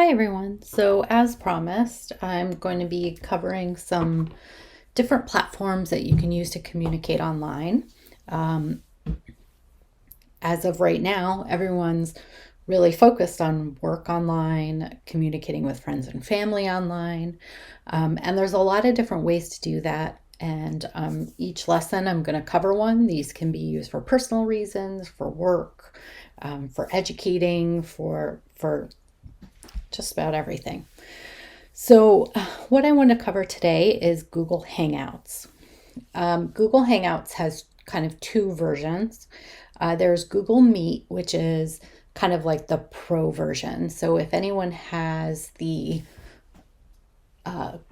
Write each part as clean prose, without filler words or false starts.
Hi everyone. So as promised, I'm going to be covering some different platforms that you can use to communicate online. Um, as of right now, everyone's really focused on work online, communicating with friends and family online. And there's a lot of different ways to do that. And each lesson, I'm going to cover one. These can be used for personal reasons, for work, for educating, for just about everything. So, what I want to cover today is Google Hangouts. Google Hangouts has kind of two versions. There's Google Meet, which is kind of like the pro version. So, if anyone has the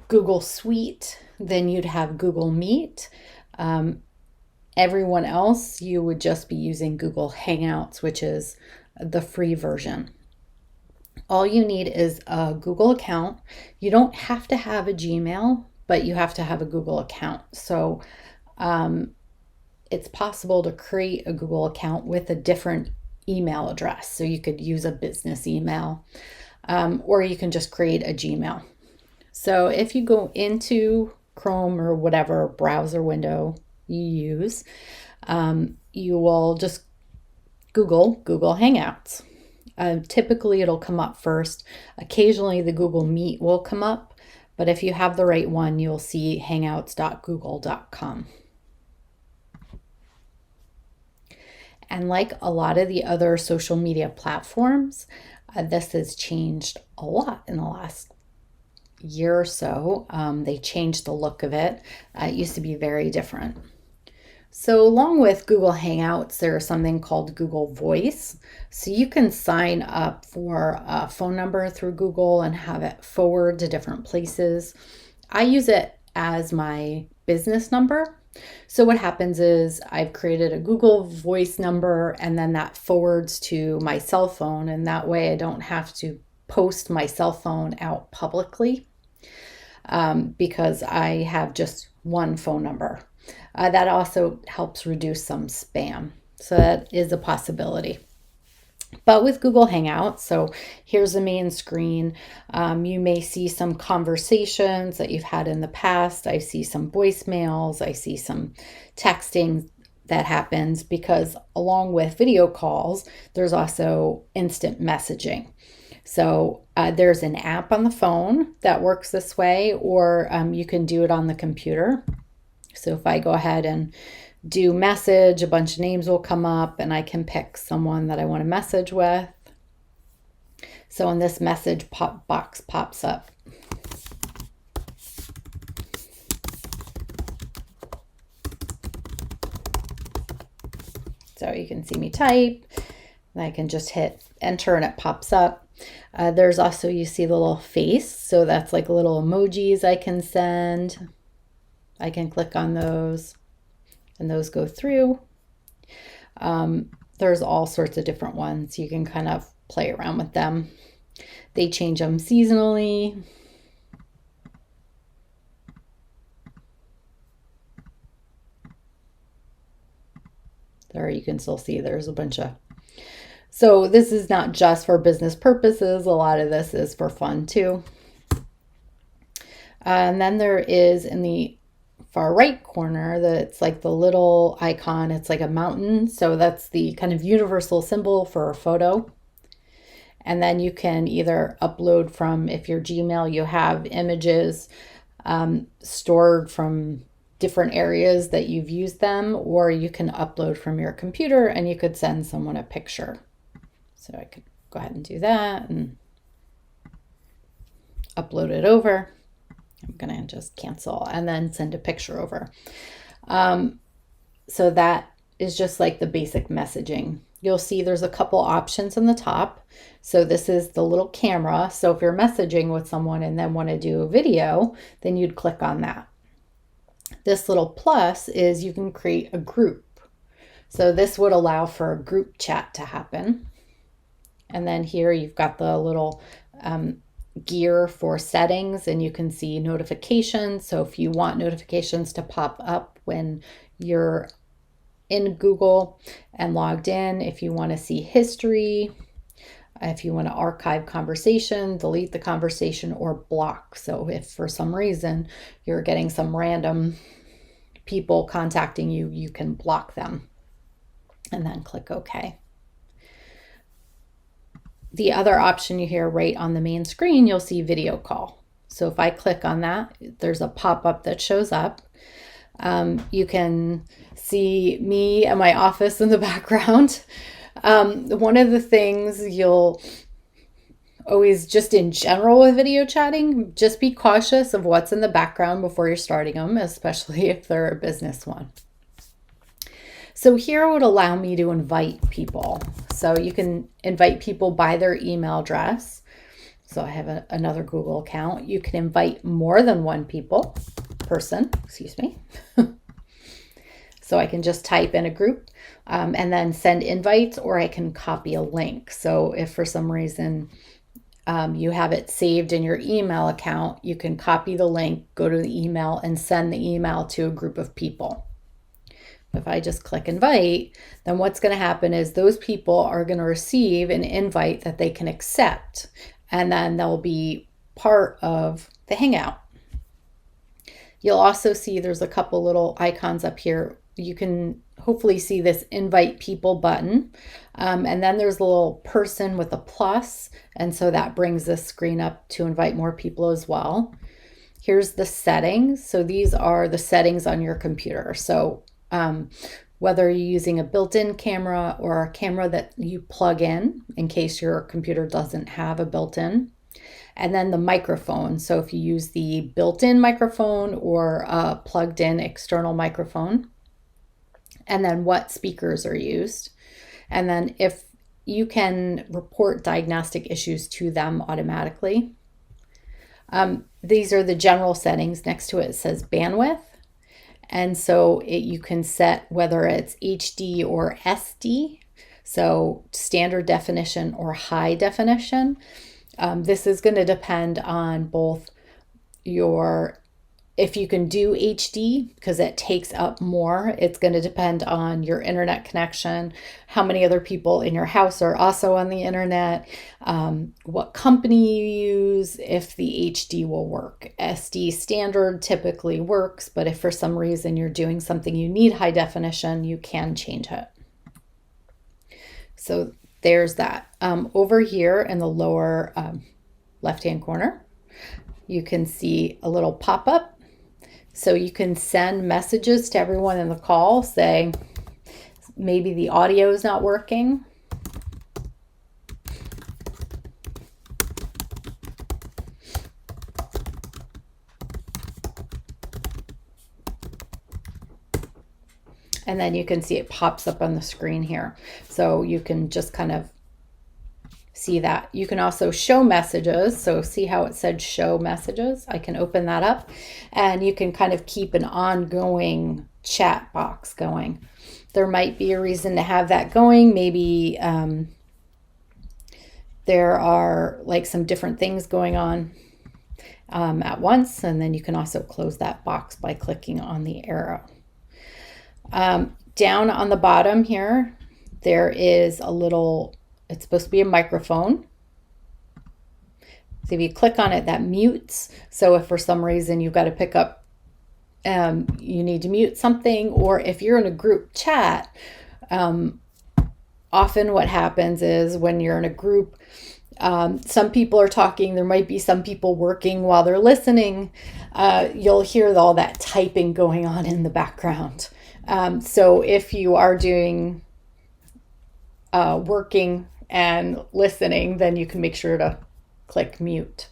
Google Suite, then you'd have Google Meet. Everyone else, you would just be using Google Hangouts, which is the free version. All you need is a Google account. You don't have to have a Gmail, but you have to have a Google account. So it's possible to create a Google account with a different email address. So you could use a business email, or you can just create a Gmail. So if you go into Chrome or whatever browser window you use, you will just Google Hangouts. Typically it'll come up first. Occasionally the Google Meet will come up, but if you have the right one, you'll see hangouts.google.com. And like a lot of the other social media platforms, this has changed a lot in the last year or so. They changed the look of it. It used to be very different. So along with Google Hangouts, there's something called Google Voice. So you can sign up for a phone number through Google and have it forward to different places. I use it as my business number. So what happens is I've created a Google Voice number and then that forwards to my cell phone. And that way I don't have to post my cell phone out publicly because I have just one phone number. That also helps reduce some spam. So that is a possibility. But with Google Hangouts, so here's the main screen. You may see some conversations that you've had in the past. I see some voicemails. I see some texting that happens because along with video calls, there's also instant messaging. So there's an app on the phone that works this way, or you can do it on the computer. So if I go ahead and do message, a bunch of names will come up and I can pick someone that I want to message with. So when this message box pops up, so you can see me type, and I can just hit enter and it pops up. There's also, you see the little face. So that's like little emojis I can send. I can click on those and those go through. There's all sorts of different ones. You can kind of play around with them. They change them seasonally. There you can still see there's a bunch of. So this is not just for business purposes. A lot of this is for fun too. And then there is in the far right corner that's like the little icon. It's like a mountain. So that's the kind of universal symbol for a photo. And then you can either upload from, if your Gmail, you have images stored from different areas that you've used them, or you can upload from your computer and you could send someone a picture. So I could go ahead and do that and upload it over. I'm going to just cancel and then send a picture over. So that is just like the basic messaging. You'll see there's a couple options in the top. So this is the little camera. So if you're messaging with someone and then want to do a video, then you'd click on that. This little plus is you can create a group. So this would allow for a group chat to happen. And then here you've got the little gear for settings and you can see notifications. So if you want notifications to pop up when you're in Google and logged in, if you want to see history, if you want to archive conversation, delete the conversation, or block. So if for some reason you're getting some random people contacting you, you can block them and then click OK. The other option you hear right on the main screen, you'll see video call. So if I click on that, there's a pop-up that shows up. You can see me and my office in the background. One of the things you'll always, just in general with video chatting, just be cautious of what's in the background before you're starting them, especially if they're a business one. So here it would allow me to invite people. So you can invite people by their email address. So I have another Google account. You can invite more than one person. So I can just type in a group and then send invites, or I can copy a link. So if for some reason you have it saved in your email account, you can copy the link, go to the email, and send the email to a group of people. If I just click invite, then what's going to happen is those people are going to receive an invite that they can accept, and then they'll be part of the Hangout. You'll also see there's a couple little icons up here. You can hopefully see this invite people button. And then there's a little person with a plus. And so that brings this screen up to invite more people as well. Here's the settings. So these are the settings on your computer. So whether you're using a built-in camera or a camera that you plug in case your computer doesn't have a built-in. And then the microphone. So if you use the built-in microphone or a plugged-in external microphone. And then what speakers are used. And then if you can report diagnostic issues to them automatically. These are the general settings. Next to it, it says bandwidth. And so you can set whether it's HD or SD, so standard definition or high definition. This is going to depend on both if you can do HD, because it takes up more. It's going to depend on your internet connection, how many other people in your house are also on the internet, what company you use, if the HD will work. SD standard typically works, but if for some reason you're doing something you need high definition, you can change it. So there's that. Over here in the lower left-hand corner, you can see a little pop-up. So you can send messages to everyone in the call, say maybe the audio is not working. And then you can see it pops up on the screen here. So you can just kind of see that. You can also show messages. So see how it said show messages? I can open that up and you can kind of keep an ongoing chat box going. There might be a reason to have that going. Maybe there are like some different things going on at once. And then you can also close that box by clicking on the arrow. Down on the bottom here, there is a little, it's supposed to be a microphone. So if you click on it, that mutes. So if for some reason you've got to pick up, you need to mute something, or if you're in a group chat, often what happens is when you're in a group, some people are talking, there might be some people working while they're listening. You'll hear all that typing going on in the background. So if you are doing working and listening, then you can make sure to click mute.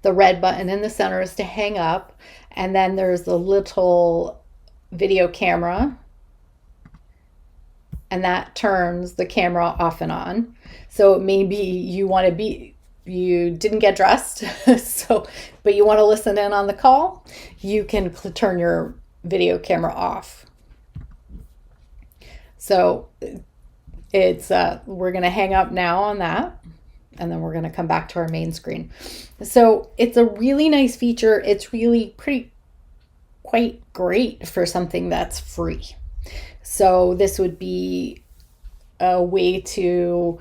The red button in the center is to hang up, and then there's the little video camera, and that turns the camera off and on. So maybe you didn't get dressed, but you want to listen in on the call, you can turn your video camera off. So it's we're going to hang up now on that, and then we're going to come back to our main screen. So it's a really nice feature. It's really quite great for something that's free. So this would be a way to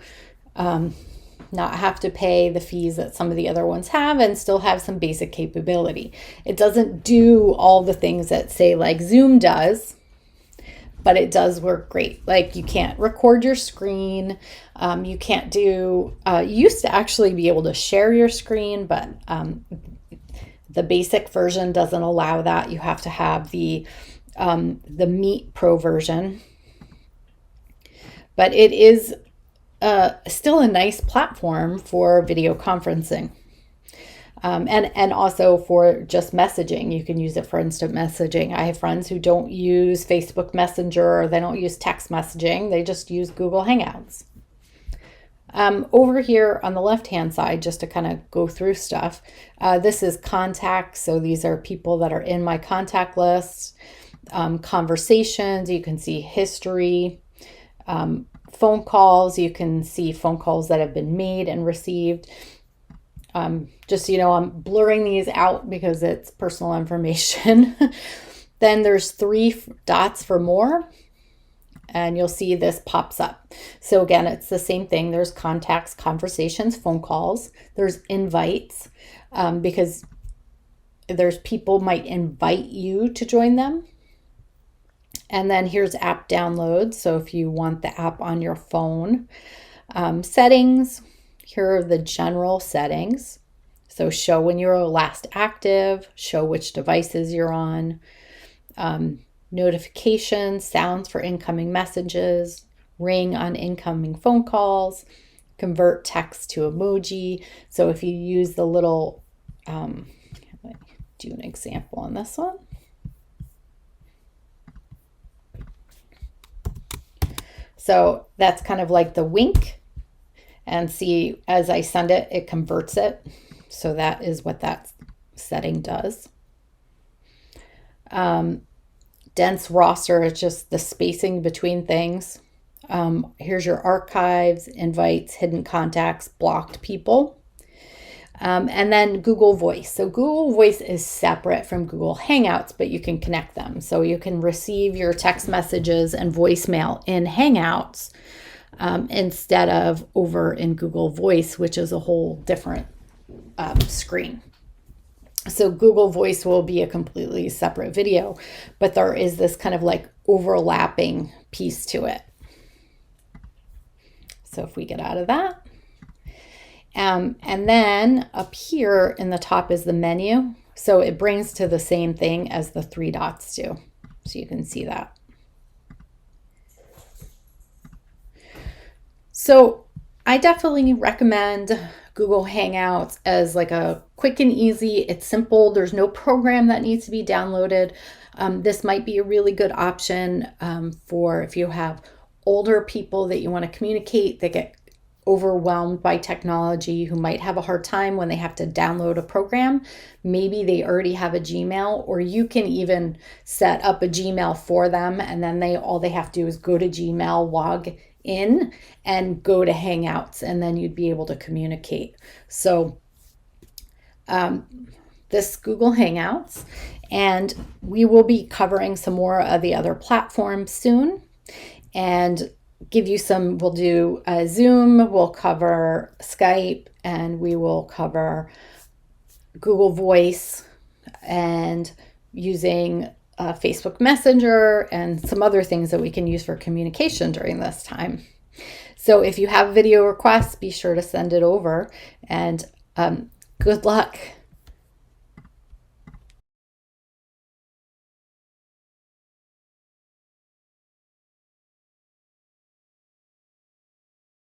not have to pay the fees that some of the other ones have, and still have some basic capability. It doesn't do all the things that, say, like Zoom does, but it does work great. Like, you can't record your screen. You can't do, you used to actually be able to share your screen, but the basic version doesn't allow that. You have to have the Meet Pro version. But it is still a nice platform for video conferencing. And also for just messaging. You can use it for instant messaging. I have friends who don't use Facebook Messenger, or they don't use text messaging. They just use Google Hangouts. Over here on the left-hand side, just to kind of go through stuff, this is contacts. So these are people that are in my contact list. Conversations, you can see history. Phone calls, you can see phone calls that have been made and received. Just so you know, I'm blurring these out because it's personal information. Then there's 3 dots for more, and you'll see this pops up. So again, it's the same thing. There's contacts, conversations, phone calls. There's invites, because there's people might invite you to join them. And then here's app downloads. So if you want the app on your phone, settings, here are the general settings. So show when you were last active, show which devices you're on, notifications, sounds for incoming messages, ring on incoming phone calls, convert text to emoji. So if you use the little, let me do an example on this one. So that's kind of like the wink, and see, as I send it, it converts it. So that is what that setting does. Dense roster is just the spacing between things. Here's your archives, invites, hidden contacts, blocked people. And then Google Voice. So Google Voice is separate from Google Hangouts, but you can connect them. So you can receive your text messages and voicemail in Hangouts instead of over in Google Voice, which is a whole different screen. So Google Voice will be a completely separate video, but there is this kind of like overlapping piece to it. So if we get out of that, and then up here in the top is the menu. So it brings to the same thing as the 3 dots do. So you can see that. So I definitely recommend Google Hangouts as like a quick and easy. It's simple. There's no program that needs to be downloaded. This might be a really good option for if you have older people that you want to communicate, that get overwhelmed by technology, who might have a hard time when they have to download a program. Maybe they already have a Gmail, or you can even set up a Gmail for them, and then all they have to do is go to Gmail, log in, and go to Hangouts, and then you'd be able to communicate. So this Google Hangouts, and we will be covering some more of the other platforms soon, and give you some. We'll do Zoom, we'll cover Skype, and we will cover Google Voice, and using Facebook Messenger, and some other things that we can use for communication during this time. So if you have video requests, be sure to send it over, and good luck.